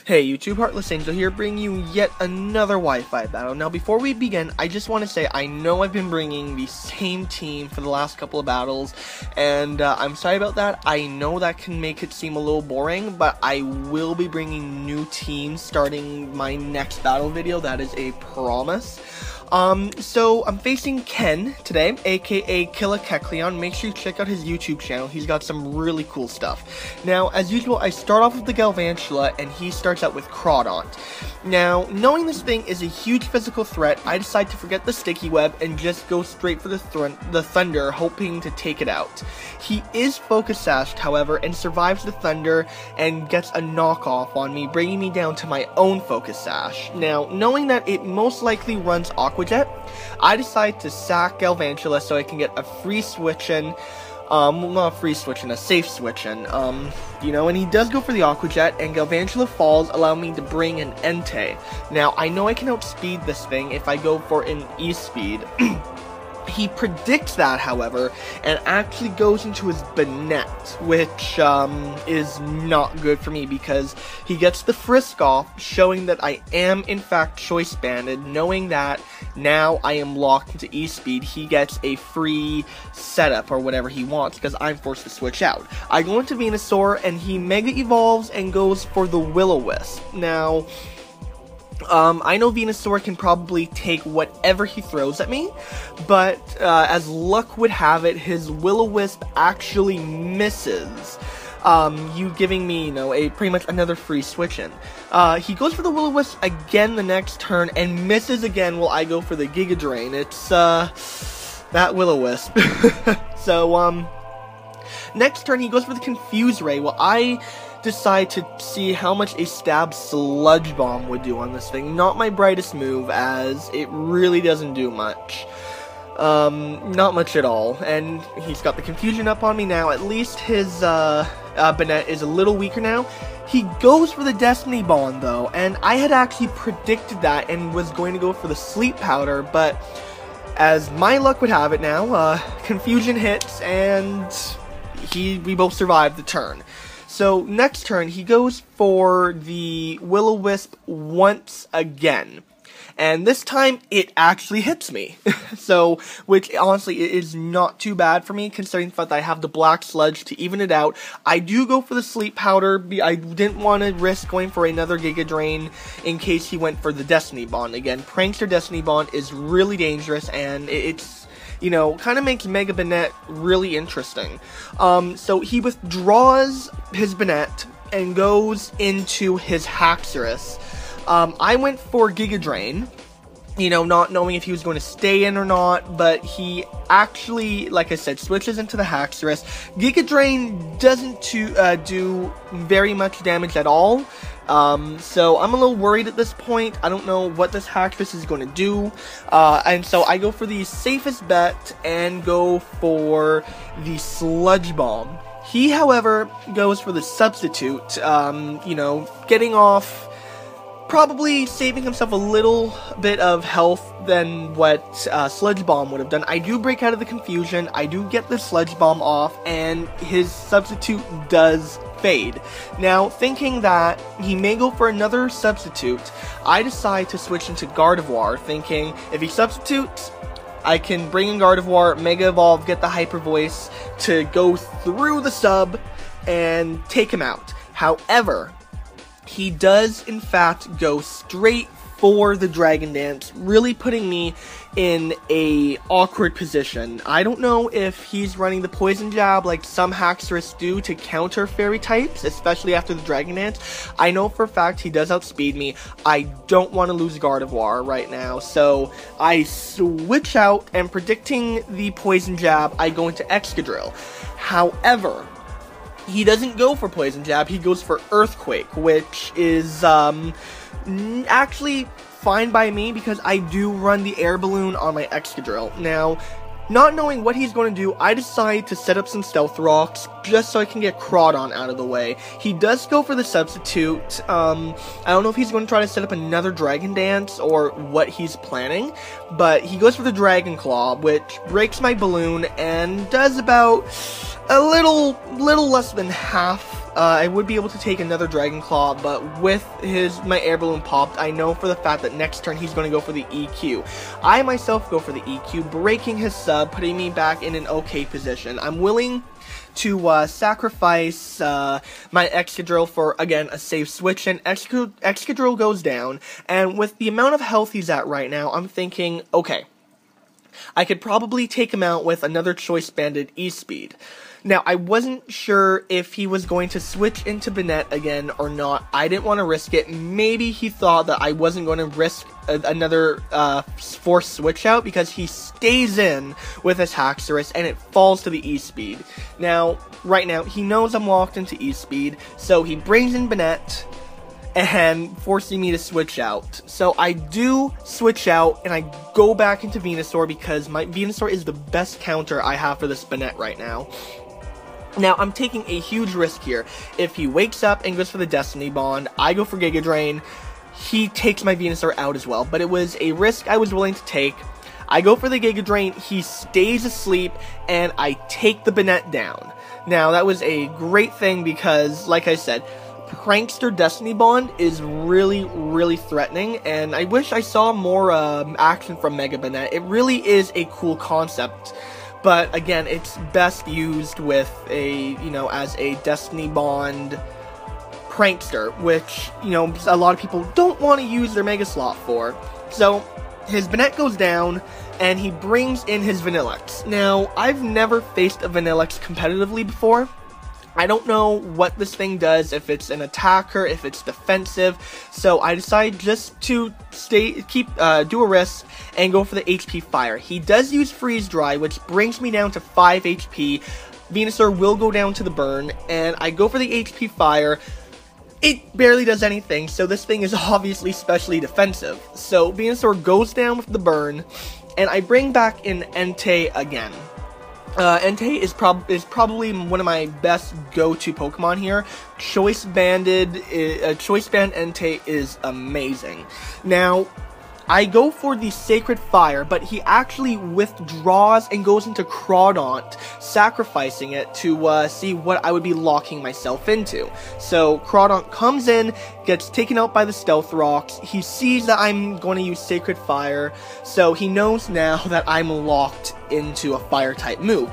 Hey YouTube, Heartless Angel here, bringing you yet another Wi-Fi battle. Now before we begin, I just want to say I know I've been bringing the same team for the last couple of battles, and I'm sorry about that. I know that can make it seem a little boring, but I will be bringing new teams starting my next battle video, that is a promise. So I'm facing Ken today, aka KillaKecleon. Make sure you check out his YouTube channel. He's got some really cool stuff. Now, as usual, I start off with the Galvantula, and he starts out with Crawdaunt. Now, knowing this thing is a huge physical threat, I decide to forget the sticky web and just go straight for the Thunder, hoping to take it out. He is focus sashed, however, and survives the Thunder and gets a knockoff on me, bringing me down to my own focus sash. Now, knowing that it most likely runs Aquajet, I decide to sack Galvantula so I can get a free switch-in. Not a free switch-in, a safe switch-in. And he does go for the Aquajet, and Galvantula falls, allowing me to bring an Entei. Now, I know I can outspeed this thing if I go for an E-speed. He predicts that, however, and actually goes into his Banette, which is not good for me because he gets the Frisk off, showing that I am in fact choice banded. Knowing that now I am locked into E-speed, he gets a free setup or whatever he wants because I'm forced to switch out. I go into Venusaur and he Mega Evolves and goes for the Will-O-Wisp. Now, I know Venusaur can probably take whatever he throws at me, but as luck would have it, his Will-O-Wisp actually misses, you giving me, pretty much another free switch-in. He goes for the Will-O-Wisp again the next turn and misses again while I go for the Giga Drain. It's, that Will-O-Wisp. So, next turn he goes for the Confuse Ray while I decide to see how much a stab Sludge Bomb would do on this thing. Not my brightest move, as it really doesn't do much. Not much at all. And he's got the Confusion up on me now. At least his Banette is a little weaker now. He goes for the Destiny Bond though, and I had actually predicted that and was going to go for the Sleep Powder, but as my luck would have it now, Confusion hits and we both survive the turn. So, next turn, he goes for the Will-O-Wisp once again. And this time, it actually hits me. So, which, honestly, is not too bad for me, considering the fact that I have the Black Sludge to even it out. I do go for the Sleep Powder. I didn't want to risk going for another Giga Drain in case he went for the Destiny Bond. Again, Prankster Destiny Bond is really dangerous, and it's kind of makes Mega Banette really interesting. So he withdraws his Banette and goes into his Haxorus. I went for Giga Drain, not knowing if he was going to stay in or not, but he actually, like I said, switches into the Haxorus. Giga Drain doesn't do very much damage at all. So I'm a little worried at this point. I don't know what this Haxorus is going to do, and so I go for the safest bet and go for the Sludge Bomb. He, however, goes for the Substitute, getting off, probably saving himself a little bit of health than what Sludge Bomb would have done. I do break out of the Confusion, I do get the Sludge Bomb off, and his Substitute does fade. Now, thinking that he may go for another Substitute, I decide to switch into Gardevoir, thinking if he Substitutes, I can bring in Gardevoir, Mega Evolve, get the Hyper Voice to go through the sub and take him out. However, he does, in fact, go straight for the Dragon Dance, really putting me in a awkward position. I don't know if he's running the Poison Jab like some Haxorus do to counter Fairy types, especially after the Dragon Dance. I know for a fact he does outspeed me. I don't want to lose Gardevoir right now, so I switch out, and predicting the Poison Jab, I go into Excadrill. However, he doesn't go for Poison Jab, he goes for Earthquake, which is, actually fine by me because I do run the Air Balloon on my Excadrill. Now, not knowing what he's going to do, I decide to set up some Stealth Rocks just so I can get Crawdaunt out of the way. He does go for the Substitute. I don't know if he's going to try to set up another Dragon Dance or what he's planning, but he goes for the Dragon Claw, which breaks my balloon and does about a little less than half I would be able to take another Dragon Claw, but with my Air Balloon popped, I know for the fact that next turn he's going to go for the EQ. I myself go for the EQ, breaking his sub, putting me back in an okay position. I'm willing to sacrifice my Excadrill for, again, a safe switch, and Excadrill goes down, and with the amount of health he's at right now, I'm thinking, okay, I could probably take him out with another Choice Banded E-Speed. Now, I wasn't sure if he was going to switch into Banette again or not. I didn't want to risk it. Maybe he thought that I wasn't going to risk another force switch out because he stays in with his Haxorus and it falls to the E-Speed. Now, right now, he knows I'm locked into E-Speed, so he brings in Banette and forcing me to switch out. So I do switch out and I go back into Venusaur because my Venusaur is the best counter I have for this Banette right now. Now, I'm taking a huge risk here. If he wakes up and goes for the Destiny Bond, I go for Giga Drain, he takes my Venusaur out as well. But it was a risk I was willing to take. I go for the Giga Drain, he stays asleep, and I take the Banette down. Now, that was a great thing because, like I said, Prankster Destiny Bond is really, really threatening, and I wish I saw more action from Mega Banette. It really is a cool concept. But again, it's best used with as a Destiny Bond Prankster, which, a lot of people don't want to use their Mega Slot for. So, his Banette goes down, and he brings in his Vanilluxe. Now, I've never faced a Vanilluxe competitively before. I don't know what this thing does, if it's an attacker, if it's defensive, so I decide just to do a risk and go for the HP Fire. He does use Freeze Dry, which brings me down to 5 HP. Venusaur will go down to the burn, and I go for the HP Fire. It barely does anything, so this thing is obviously specially defensive. So Venusaur goes down with the burn, and I bring back in Entei again. Entei is probably one of my best go-to Pokemon here. Choice Band Entei is amazing. Now, I go for the Sacred Fire, but he actually withdraws and goes into Crawdaunt, sacrificing it to see what I would be locking myself into. So Crawdaunt comes in, gets taken out by the Stealth Rocks. He sees that I'm going to use Sacred Fire, so he knows now that I'm locked into a Fire-type move.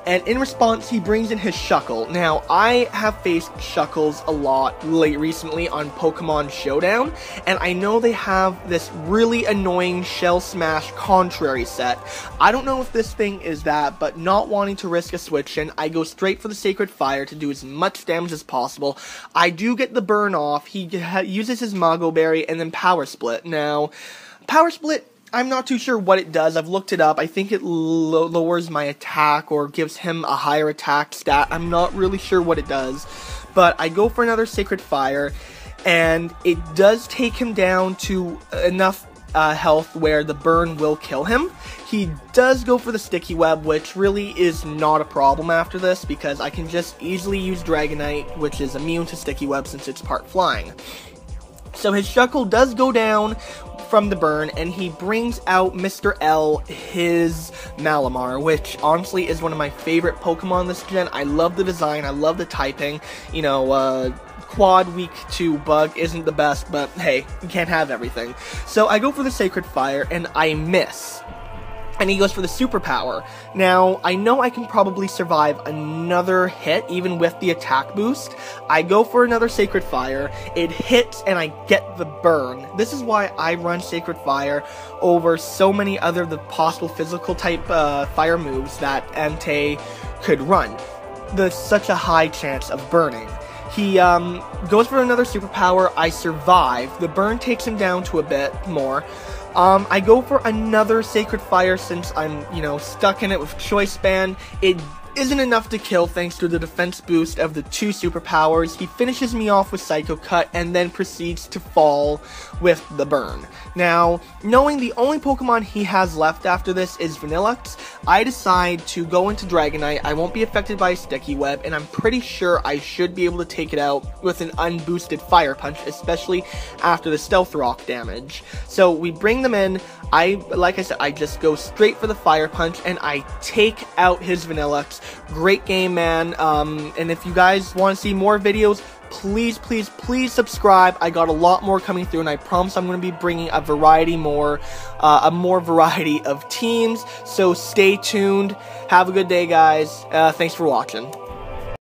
And in response, he brings in his Shuckle. Now, I have faced Shuckles a lot recently on Pokemon Showdown, and I know they have this really annoying Shell Smash Contrary set. I don't know if this thing is that, but not wanting to risk a switch in, I go straight for the Sacred Fire to do as much damage as possible. I do get the burn off, he uses his Mago Berry, and then Power Split. Now, Power Split, I'm not too sure what it does. I've looked it up. I think it lowers my attack or gives him a higher attack stat. I'm not really sure what it does. But I go for another Sacred Fire, and it does take him down to enough health where the burn will kill him. He does go for the Sticky Web, which really is not a problem after this, because I can just easily use Dragonite, which is immune to Sticky Web since it's part flying. So his Shuckle does go down from the burn, and he brings out Mr. L, his Malamar, which honestly is one of my favorite Pokemon this gen. I love the design, I love the typing. Quad weak to Bug isn't the best, but hey, you can't have everything. So I go for the Sacred Fire, and I miss. And he goes for the Superpower. Now, I know I can probably survive another hit, even with the attack boost. I go for another Sacred Fire, it hits, and I get the burn. This is why I run Sacred Fire over so many other possible physical type fire moves that Entei could run. There's such a high chance of burning. He goes for another Superpower, I survive. The burn takes him down to a bit more. I go for another Sacred Fire since I'm, stuck in it with Choice Band. It isn't enough to kill thanks to the defense boost of the 2 superpowers. He finishes me off with Psycho Cut and then proceeds to fall with the burn. Now, knowing the only Pokemon he has left after this is Vanilluxe, I decide to go into Dragonite. I won't be affected by Sticky Web, and I'm pretty sure I should be able to take it out with an unboosted Fire Punch, especially after the Stealth Rock damage. So we bring them in. Like I said, I just go straight for the Fire Punch, and I take out his Vanilluxe. Great game, man. And if you guys want to see more videos, please subscribe. I got a lot more coming through, and I promise I'm going to be bringing a more variety of teams. So stay tuned. Have a good day, guys. Thanks for watching.